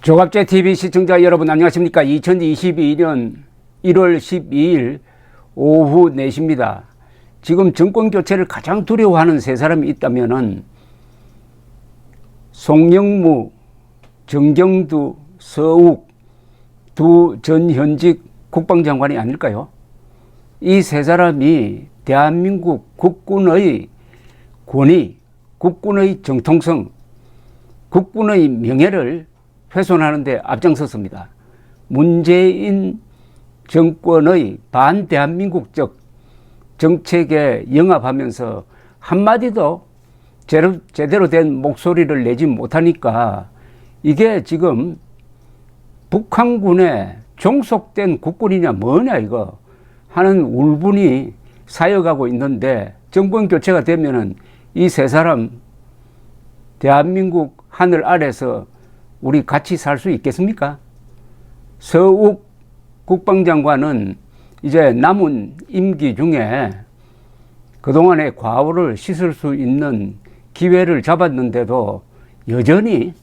조갑제TV 시청자 여러분 안녕하십니까. 2022년 1월 12일 오후 4시입니다. 지금 정권교체를 가장 두려워하는 세 사람이 있다면은 송영무, 정경두, 서욱 두 전 현직 국방장관이 아닐까요? 이 세 사람이 대한민국 국군의 권위, 국군의 정통성, 국군의 명예를 훼손하는 데 앞장섰습니다. 문재인 정권의 반대한민국적 정책에 영합하면서 한마디도 제대로 된 목소리를 내지 못하니까 이게 지금 북한군에 종속된 국군이냐 뭐냐 이거 하는 울분이 사여가고 있는데, 정권 교체가 되면은 이 세 사람 대한민국 하늘 아래서 우리 같이 살 수 있겠습니까? 서욱 국방장관은 이제 남은 임기 중에 그동안의 과오를 씻을 수 있는 기회를 잡았는데도 여전히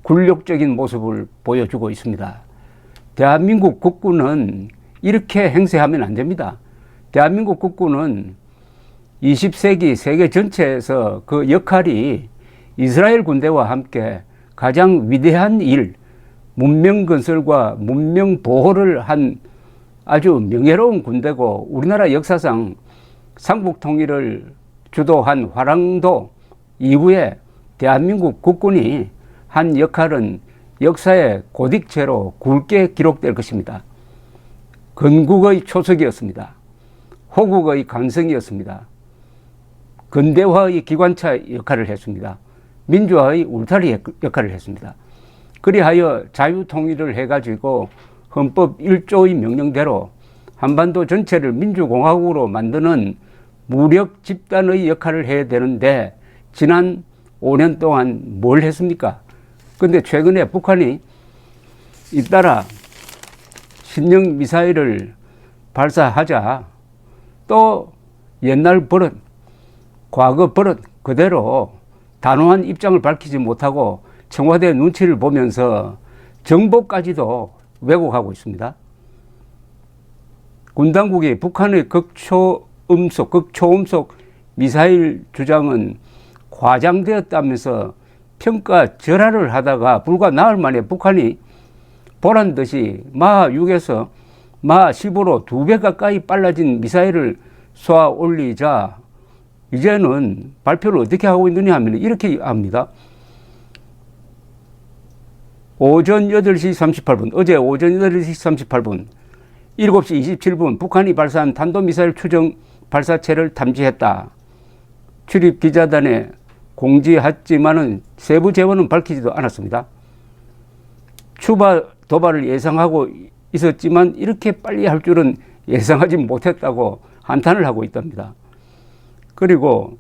굴욕적인 모습을 보여주고 있습니다. 대한민국 국군은 이렇게 행세하면 안 됩니다. 대한민국 국군은 20세기 세계 전체에서 그 역할이 이스라엘 군대와 함께 가장 위대한 일, 문명 건설과 문명 보호를 한 아주 명예로운 군대고, 우리나라 역사상 삼국 통일을 주도한 화랑도 이후에 대한민국 국군이 한 역할은 역사의 고딕체로 굵게 기록될 것입니다. 건국의 초석이었습니다. 호국의 강성이었습니다. 근대화의 기관차 역할을 했습니다. 민주화의 울타리 역할을 했습니다. 그리하여 자유통일을 해가지고 헌법 1조의 명령대로 한반도 전체를 민주공화국으로 만드는 무력 집단의 역할을 해야 되는데, 지난 5년 동안 뭘 했습니까? 근데 최근에 북한이 잇따라 신형 미사일을 발사하자 또 옛날 버릇, 과거 버릇 그대로 단호한 입장을 밝히지 못하고 청와대 눈치를 보면서 정보까지도 왜곡하고 있습니다. 군 당국이 북한의 극초음속 미사일 주장은 과장되었다면서 평가절하를 하다가 불과 나흘 만에 북한이 보란 듯이 마하 6에서 마하 15로 2배 가까이 빨라진 미사일을 쏘아 올리자 이제는 발표를 어떻게 하고 있느냐 하면 이렇게 합니다. 오전 8시 38분, 어제 오전 8시 38분, 7시 27분 북한이 발사한 탄도미사일 추정 발사체를 탐지했다. 출입 기자단에 공지했지만은 세부 재원은 밝히지도 않았습니다. 추가 도발을 예상하고 있었지만 이렇게 빨리 할 줄은 예상하지 못했다고 한탄을 하고 있답니다. 그리고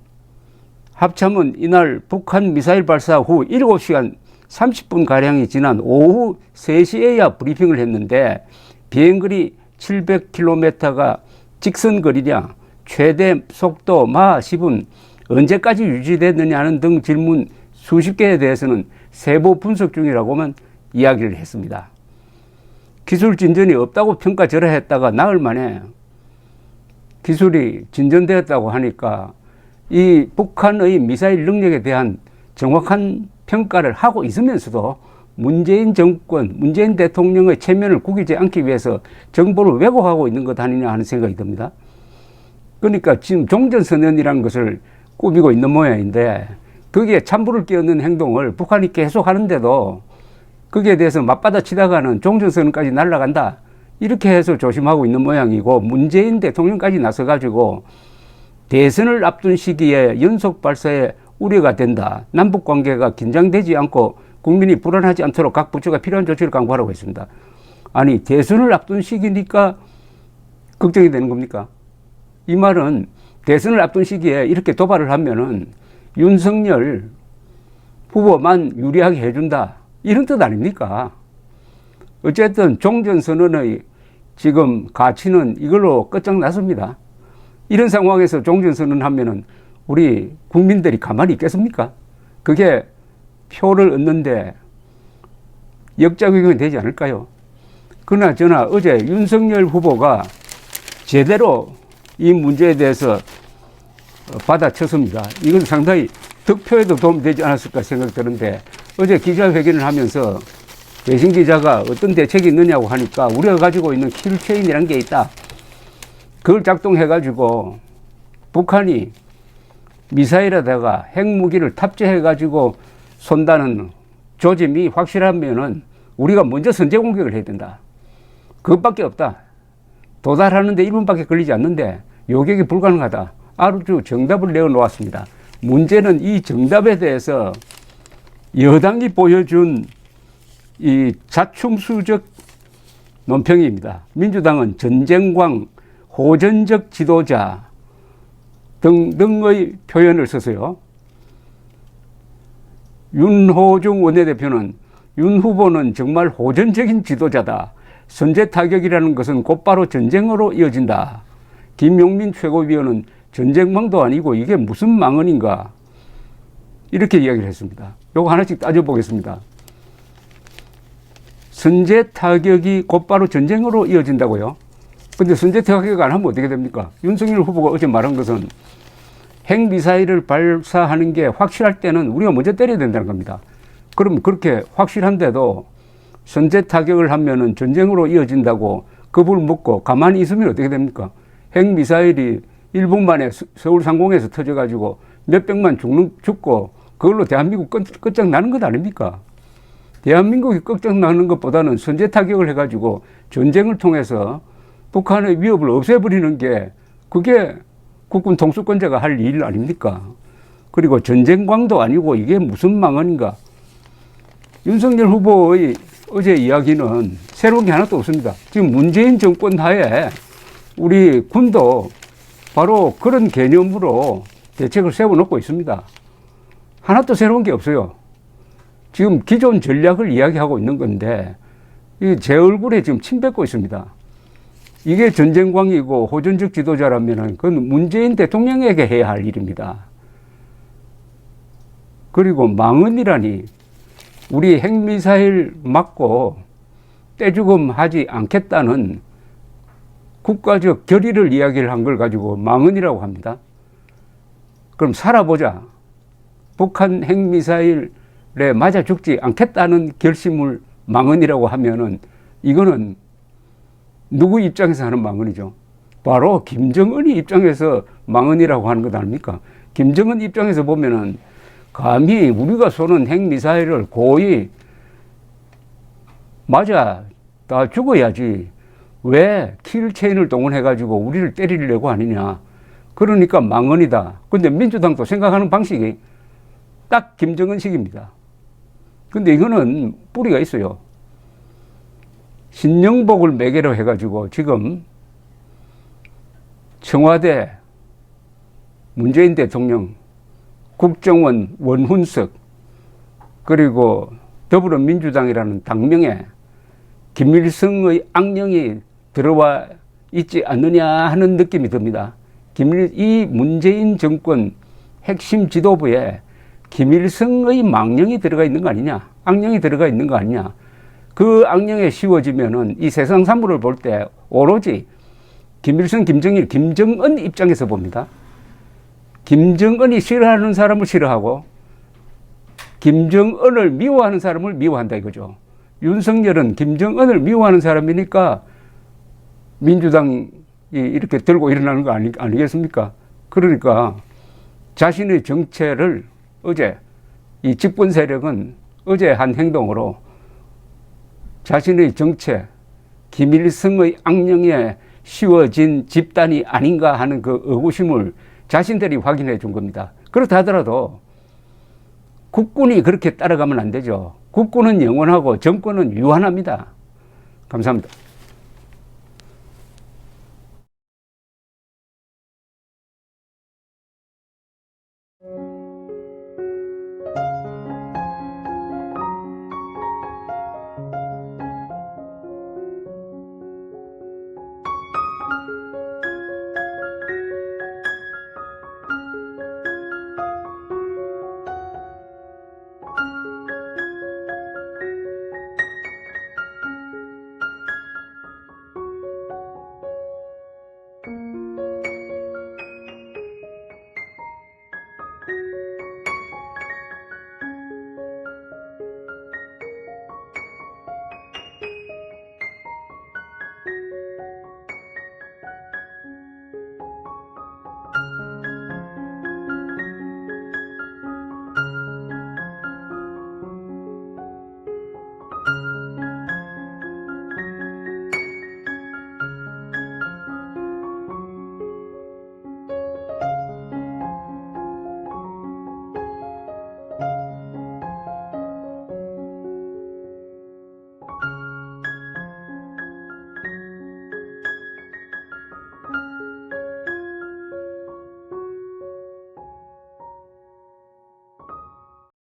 합참은 이날 북한 미사일 발사 후 7시간 30분가량이 지난 오후 3시에야 브리핑을 했는데, 비행거리 700km가 직선거리냐, 최대 속도 마하 10은 언제까지 유지됐느냐는 등 질문 수십 개에 대해서는 세부 분석 중이라고만 이야기를 했습니다. 기술 진전이 없다고 평가절하했다가 나흘 만에 기술이 진전되었다고 하니까 이 북한의 미사일 능력에 대한 정확한 평가를 하고 있으면서도 문재인 정권, 문재인 대통령의 체면을 구기지 않기 위해서 정보를 왜곡하고 있는 것 아니냐 하는 생각이 듭니다. 그러니까 지금 종전선언이라는 것을 꾸미고 있는 모양인데, 거기에 찬불을 끼얹는 행동을 북한이 계속 하는데도 거기에 대해서 맞받아치다가는 종전선언까지 날아간다, 이렇게 해서 조심하고 있는 모양이고, 문재인 대통령까지 나서가지고 대선을 앞둔 시기에 연속 발사에 우려가 된다, 남북관계가 긴장되지 않고 국민이 불안하지 않도록 각 부처가 필요한 조치를 강구하라고 했습니다. 아니, 대선을 앞둔 시기니까 걱정이 되는 겁니까? 이 말은 대선을 앞둔 시기에 이렇게 도발을 하면은 윤석열 후보만 유리하게 해준다, 이런 뜻 아닙니까? 어쨌든 종전선언의 지금 가치는 이걸로 끝장났습니다. 이런 상황에서 종전선언 하면은 우리 국민들이 가만히 있겠습니까? 그게 표를 얻는데 역작용이 되지 않을까요? 그나저나 어제 윤석열 후보가 제대로 이 문제에 대해서 받아쳤습니다. 이건 상당히 득표에도 도움이 되지 않았을까 생각이 드는데, 어제 기자회견을 하면서 외신 기자가 어떤 대책이 있느냐고 하니까 우리가 가지고 있는 킬체인이라는 게 있다. 그걸 작동해가지고 북한이 미사일에다가 핵무기를 탑재해가지고 쏜다는 조짐이 확실하면은 우리가 먼저 선제 공격을 해야 된다. 그것밖에 없다. 도달하는데 1분밖에 걸리지 않는데 요격이 불가능하다. 아주 정답을 내어놓았습니다. 문제는 이 정답에 대해서 여당이 보여준 이 자충수적 논평입니다. 민주당은 전쟁광, 호전적 지도자 등등의 표현을 써서요. 윤호중 원내대표는 윤 후보는 정말 호전적인 지도자다. 선제 타격이라는 것은 곧바로 전쟁으로 이어진다. 김용민 최고위원은 전쟁망도 아니고 이게 무슨 망언인가. 이렇게 이야기를 했습니다. 요거 하나씩 따져보겠습니다. 선제 타격이 곧바로 전쟁으로 이어진다고요? 근데 선제 타격 안 하면 어떻게 됩니까? 윤석열 후보가 어제 말한 것은 핵미사일을 발사하는 게 확실할 때는 우리가 먼저 때려야 된다는 겁니다. 그럼 그렇게 확실한데도 선제 타격을 하면은 전쟁으로 이어진다고 겁을 먹고 가만히 있으면 어떻게 됩니까? 핵미사일이 1분 만에 서울 상공에서 터져가지고 몇백만 죽고 그걸로 대한민국 끝장나는 것 아닙니까? 대한민국이 끝장나는 것보다는 선제 타격을 해가지고 전쟁을 통해서 북한의 위협을 없애버리는 게 그게 국군 통수권자가 할 일 아닙니까? 그리고 전쟁광도 아니고 이게 무슨 망언인가? 윤석열 후보의 어제 이야기는 새로운 게 하나도 없습니다. 지금 문재인 정권 하에 우리 군도 바로 그런 개념으로 대책을 세워놓고 있습니다. 하나도 새로운 게 없어요. 지금 기존 전략을 이야기하고 있는 건데 제 얼굴에 지금 침 뱉고 있습니다. 이게 전쟁광이고 호전적 지도자라면 그건 문재인 대통령에게 해야 할 일입니다. 그리고 망언이라니 우리 핵미사일 맞고 떼죽음 하지 않겠다는 국가적 결의를 이야기를 한 걸 가지고 망언이라고 합니다. 그럼 살아보자. 북한 핵미사일에 맞아 죽지 않겠다는 결심을 망언이라고 하면은 이거는 누구 입장에서 하는 망언이죠? 바로 김정은이 입장에서 망언이라고 하는 것 아닙니까? 김정은 입장에서 보면은 감히 우리가 쏘는 핵미사일을 고의 맞아 다 죽어야지 왜 킬체인을 동원해가지고 우리를 때리려고 하느냐. 그러니까 망언이다. 근데 민주당도 생각하는 방식이 딱 김정은식입니다. 근데 이거는 뿌리가 있어요. 신영복을 매개로 해가지고 지금 청와대 문재인 대통령, 국정원 원훈석, 그리고 더불어민주당이라는 당명에 김일성의 악령이 들어와 있지 않느냐 하는 느낌이 듭니다. 이 문재인 정권 핵심 지도부에 김일성의 망령이 들어가 있는 거 아니냐, 악령이 들어가 있는 거 아니냐. 그 악령에 씌워지면은 이 세상 사물을 볼 때 오로지 김일성, 김정일, 김정은 입장에서 봅니다. 김정은이 싫어하는 사람을 싫어하고 김정은을 미워하는 사람을 미워한다 이거죠. 윤석열은 김정은을 미워하는 사람이니까 민주당이 이렇게 들고 일어나는 거 아니겠습니까? 그러니까 자신의 정체를 어제 이 집권 세력은 어제 한 행동으로 자신의 정체, 김일성의 악령에 씌워진 집단이 아닌가 하는 그 의구심을 자신들이 확인해 준 겁니다. 그렇다 하더라도 국군이 그렇게 따라가면 안 되죠. 국군은 영원하고 정권은 유한합니다. 감사합니다.